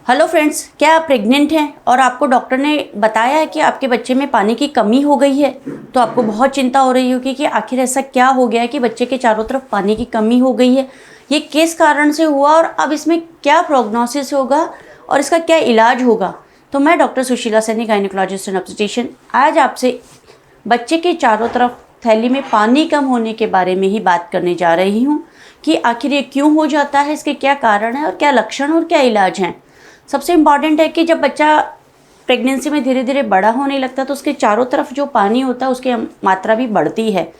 Hello friends, क्या आप pregnant हैं और आपको डॉक्टर ने बताया है कि आपके बच्चे में पानी की कमी हो गई है? तो आपको बहुत चिंता हो रही होगी कि आखिर ऐसा क्या हो गया है कि बच्चे के चारों तरफ पानी की कमी हो गई है, ये किस कारण से हुआ और अब इसमें क्या प्रोग्नोसिस होगा और इसका क्या इलाज होगा। तो मैं doctor Sushila Saini, gynaecologist and obstetrician, आज आपसे बच्चे के चारों तरफ थैली में पानी कम होने के बारे में ही बात करने जा रही हूँ कि आखिर ये क्यों हो जाता है, इसके क्या कारण हैं और क्या लक्षण और क्या इलाज हैं। सबसे इम्पॉर्टेंट है कि जब बच्चा प्रेगनेंसी में धीरे धीरे बड़ा होने लगता है तो उसके चारों तरफ जो पानी होता है उसकी मात्रा भी बढ़ती है।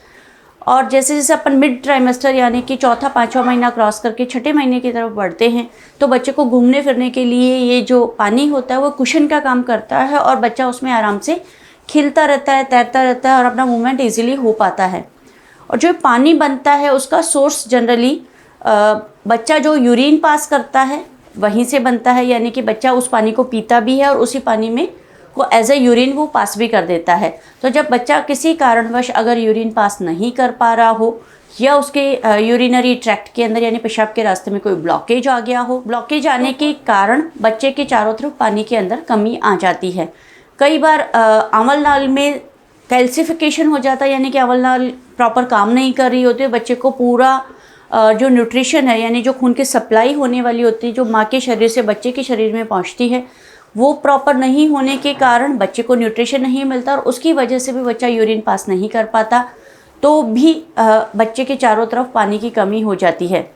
और जैसे जैसे अपन मिड ट्राइमेस्टर यानी कि चौथा पाँचवा महीना क्रॉस करके छठे महीने की तरफ बढ़ते हैं तो बच्चे को घूमने फिरने के लिए ये जो पानी होता है वो कुशन का काम करता है और बच्चा उसमें आराम से खिलता रहता है, तैरता रहता है और अपना मूवमेंट ईजिली हो पाता है। और जो पानी बनता है उसका सोर्स जनरली बच्चा जो यूरिन पास करता है वहीं से बनता है, यानी कि बच्चा उस पानी को पीता भी है और उसी पानी में को एज ए यूरिन वो पास भी कर देता है। तो जब बच्चा किसी कारणवश अगर यूरिन पास नहीं कर पा रहा हो या उसके यूरिनरी ट्रैक्ट के अंदर यानी पेशाब के रास्ते में कोई ब्लॉकेज आ गया हो, ब्लॉकेज आने के कारण बच्चे के चारों तरफ पानी के अंदर कमी आ जाती है। कई बार अमल नाल में कैल्सिफिकेशन हो जाता है, यानी कि अमल नाल प्रॉपर काम नहीं कर रही होती है, बच्चे को पूरा जो न्यूट्रिशन है यानी जो खून की सप्लाई होने वाली होती है जो माँ के शरीर से बच्चे के शरीर में पहुँचती है वो प्रॉपर नहीं होने के कारण बच्चे को न्यूट्रिशन नहीं मिलता और उसकी वजह से भी बच्चा यूरिन पास नहीं कर पाता, तो भी बच्चे के चारों तरफ पानी की कमी हो जाती है।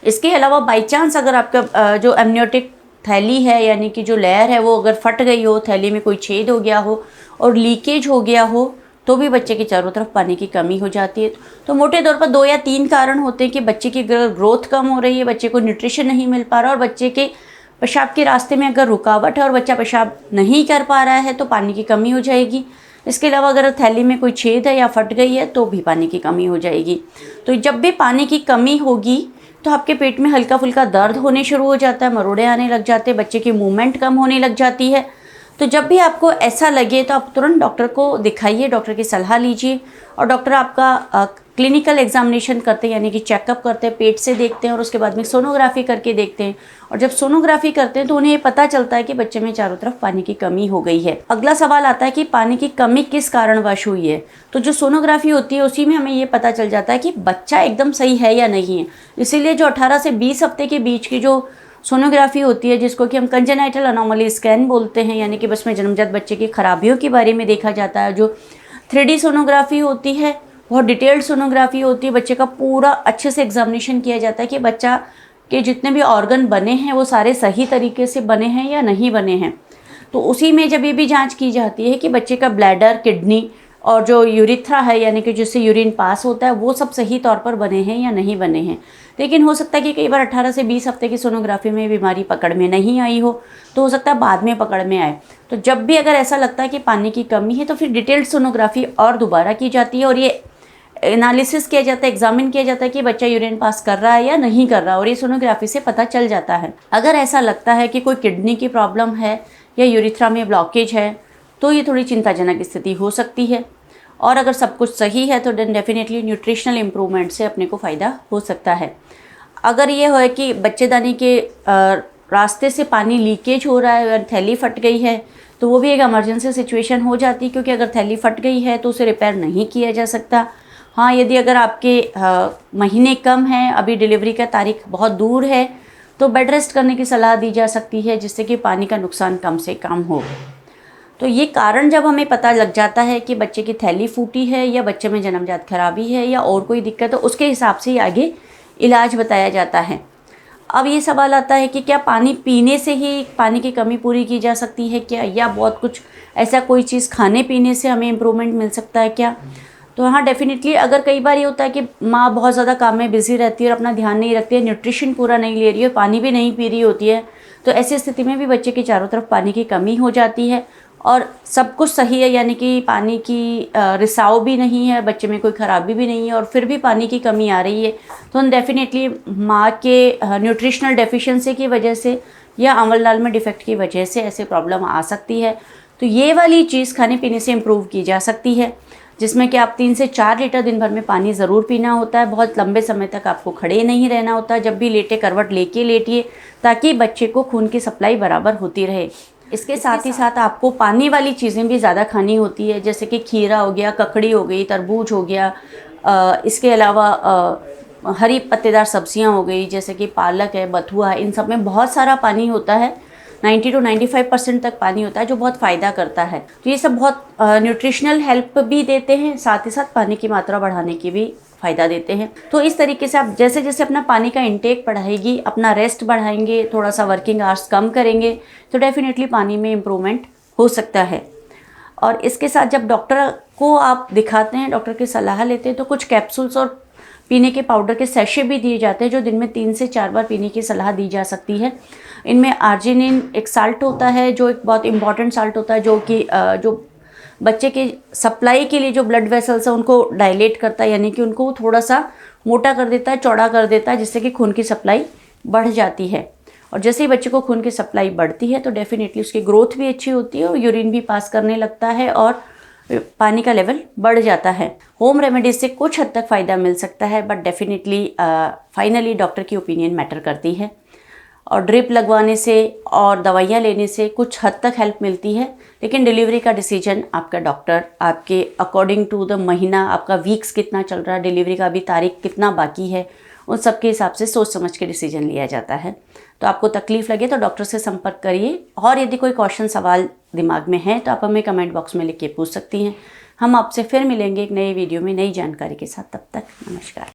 इसके अलावा बाई चांस अगर आपका जो एमनियोटिक थैली है यानी कि जो लेयर है वो अगर फट गई हो, थैली में कोई छेद हो गया हो और लीकेज हो गया हो तो भी बच्चे के चारों तरफ पानी की कमी हो जाती है। तो मोटे तौर पर 2 या 3 कारण होते हैं कि बच्चे की ग्रोथ कम हो रही है, बच्चे को न्यूट्रिशन नहीं मिल पा रहा और बच्चे के पेशाब के रास्ते में अगर रुकावट है और बच्चा पेशाब नहीं कर पा रहा है तो पानी की कमी हो जाएगी। इसके अलावा अगर थैली में कोई छेद है या फट गई है तो भी पानी की कमी हो जाएगी। तो जब भी पानी की कमी होगी तो आपके पेट में हल्का फुल्का दर्द होने शुरू हो जाता है, मरोड़े आने लग जाते हैं, बच्चे की मूवमेंट कम होने लग जाती है। तो जब भी आपको ऐसा लगे तो आप तुरंत डॉक्टर को दिखाइए, डॉक्टर की सलाह लीजिए और डॉक्टर आपका क्लिनिकल एग्जामिनेशन करते हैं यानी कि चेकअप करते हैं, पेट से देखते हैं और उसके बाद में सोनोग्राफी करके देखते हैं। और जब सोनोग्राफी करते हैं तो उन्हें ये पता चलता है कि बच्चे में चारों तरफ पानी की कमी हो गई है। अगला सवाल आता है कि पानी की कमी किस कारणवश हुई है। तो जो सोनोग्राफी होती है उसी में हमें ये पता चल जाता है कि बच्चा एकदम सही है या नहीं है। इसीलिए जो 18 से 20 हफ्ते के बीच की जो सोनोग्राफी होती है जिसको कि हम कंजेनाइटल अनोमली स्कैन बोलते हैं, यानी कि बस में जन्मजात बच्चे की खराबियों के बारे में देखा जाता है। जो 3D सोनोग्राफी होती है बहुत डिटेल्ड सोनोग्राफी होती है, बच्चे का पूरा अच्छे से एग्जामिनेशन किया जाता है कि बच्चा के जितने भी ऑर्गन बने हैं वो सारे सही तरीके से बने हैं या नहीं बने हैं। तो उसी में जब ये भी जांच की जाती है कि बच्चे का ब्लैडर, किडनी और जो यूरिथ्रा है यानी कि जिससे यूरिन पास होता है वो सब सही तौर पर बने हैं या नहीं बने हैं। लेकिन हो सकता है कि कई बार 18 से 20 हफ्ते की सोनोग्राफी में बीमारी पकड़ में नहीं आई हो, तो हो सकता है बाद में पकड़ में आए। तो जब भी अगर ऐसा लगता है कि पानी की कमी है तो फिर डिटेल्ड सोनोग्राफी और दोबारा की जाती है और ये एनालिसिस किया जाता है, एग्जामिन किया जाता है कि बच्चा यूरिन पास कर रहा है या नहीं कर रहा, और ये सोनोग्राफी से पता चल जाता है। अगर ऐसा लगता है कि कोई किडनी की प्रॉब्लम है या यूरिथ्रा में ब्लॉकेज है तो ये थोड़ी चिंताजनक स्थिति हो सकती है। और अगर सब कुछ सही है तो देन डेफिनेटली न्यूट्रिशनल इम्प्रूवमेंट से अपने को फ़ायदा हो सकता है। अगर ये हो कि बच्चेदानी के रास्ते से पानी लीकेज हो रहा है और थैली फट गई है तो वो भी एक इमरजेंसी सिचुएशन हो जाती है, क्योंकि अगर थैली फट गई है तो उसे रिपेयर नहीं किया जा सकता। हाँ, यदि अगर आपके महीने कम हैं, अभी डिलीवरी का तारीख बहुत दूर है, तो बेड रेस्ट करने की सलाह दी जा सकती है जिससे कि पानी का नुकसान कम से कम हो। तो ये कारण जब हमें पता लग जाता है कि बच्चे की थैली फूटी है या बच्चे में जन्मजात खराबी है या और कोई दिक्कत है, तो उसके हिसाब से ही आगे इलाज बताया जाता है। अब ये सवाल आता है कि क्या पानी पीने से ही पानी की कमी पूरी की जा सकती है क्या, या बहुत कुछ ऐसा कोई चीज़ खाने पीने से हमें इम्प्रूवमेंट मिल सकता है क्या। तो हाँ, डेफिनेटली अगर कई बार ये होता है कि माँ बहुत ज़्यादा काम में बिजी रहती है और अपना ध्यान नहीं रखती है, न्यूट्रिशन पूरा नहीं ले रही है, पानी भी नहीं पी रही होती है, तो ऐसी स्थिति में भी बच्चे के चारों तरफ पानी की कमी हो जाती है और सब कुछ सही है, यानी कि पानी की रिसाव भी नहीं है, बच्चे में कोई खराबी भी नहीं है और फिर भी पानी की कमी आ रही है, तो डेफिनेटली माँ के न्यूट्रिशनल डेफिशिएंसी की वजह से या अमल नाल में डिफेक्ट की वजह से ऐसे प्रॉब्लम आ सकती है। तो ये वाली चीज़ खाने पीने से इम्प्रूव की जा सकती है। जिसमें कि आप 3 से 4 लीटर दिन भर में पानी ज़रूर पीना होता है। बहुत लंबे समय तक आपको खड़े नहीं रहना होता, जब भी लेटे करवट लेके लेटिए, ताकि बच्चे को खून की सप्लाई बराबर होती रहे। इसके साथ ही साथ आपको पानी वाली चीज़ें भी ज़्यादा खानी होती है, जैसे कि खीरा हो गया, ककड़ी हो गई, तरबूज हो गया। इसके अलावा हरी पत्तेदार सब्जियां हो गई, जैसे कि पालक है, बथुआ है, इन सब में बहुत सारा पानी होता है। 90 to 95% तक पानी होता है, जो बहुत फ़ायदा करता है। तो ये सब बहुत न्यूट्रिशनल हेल्प भी देते हैं, साथ ही साथ पानी की मात्रा बढ़ाने की भी फ़ायदा देते हैं। तो इस तरीके से आप जैसे जैसे अपना पानी का इंटेक बढ़ाएगी, अपना रेस्ट बढ़ाएंगे, थोड़ा सा वर्किंग आवर्स कम करेंगे, तो डेफिनेटली पानी में इम्प्रूवमेंट हो सकता है। और इसके साथ जब डॉक्टर को आप दिखाते हैं, डॉक्टर की सलाह लेते हैं, तो कुछ कैप्सूल्स और पीने के पाउडर के सैशे भी दिए जाते हैं, जो दिन में 3 से 4 बार पीने की सलाह दी जा सकती है। इनमें आर्जिनिन एक साल्ट होता है, जो एक बहुत इंपॉर्टेंट साल्ट होता है, जो कि जो बच्चे के सप्लाई के लिए जो ब्लड वेसल्स हैं उनको डायलेट करता है, यानी कि उनको थोड़ा सा मोटा कर देता है, चौड़ा कर देता है, जिससे कि खून की सप्लाई बढ़ जाती है। और जैसे ही बच्चे को खून की सप्लाई बढ़ती है तो डेफिनेटली उसकी ग्रोथ भी अच्छी होती है और यूरिन भी पास करने लगता है और पानी का लेवल बढ़ जाता है। होम रेमेडीज से कुछ हद तक फ़ायदा मिल सकता है, बट डेफिनेटली फाइनली डॉक्टर की ओपिनियन मैटर करती है। और ड्रिप लगवाने से और दवाइयाँ लेने से कुछ हद तक हेल्प मिलती है, लेकिन डिलीवरी का डिसीजन आपका डॉक्टर आपके अकॉर्डिंग टू द महीना, आपका वीक्स कितना चल रहा है, डिलीवरी का अभी तारीख कितना बाकी है, उन सब के हिसाब से सोच समझ के डिसीजन लिया जाता है। तो आपको तकलीफ़ लगे तो डॉक्टर से संपर्क करिए, और यदि कोई क्वेश्चन सवाल दिमाग में है तो आप हमें कमेंट बॉक्स में लिख के पूछ सकती हैं। हम आपसे फिर मिलेंगे एक नए वीडियो में नई जानकारी के साथ। तब तक नमस्कार।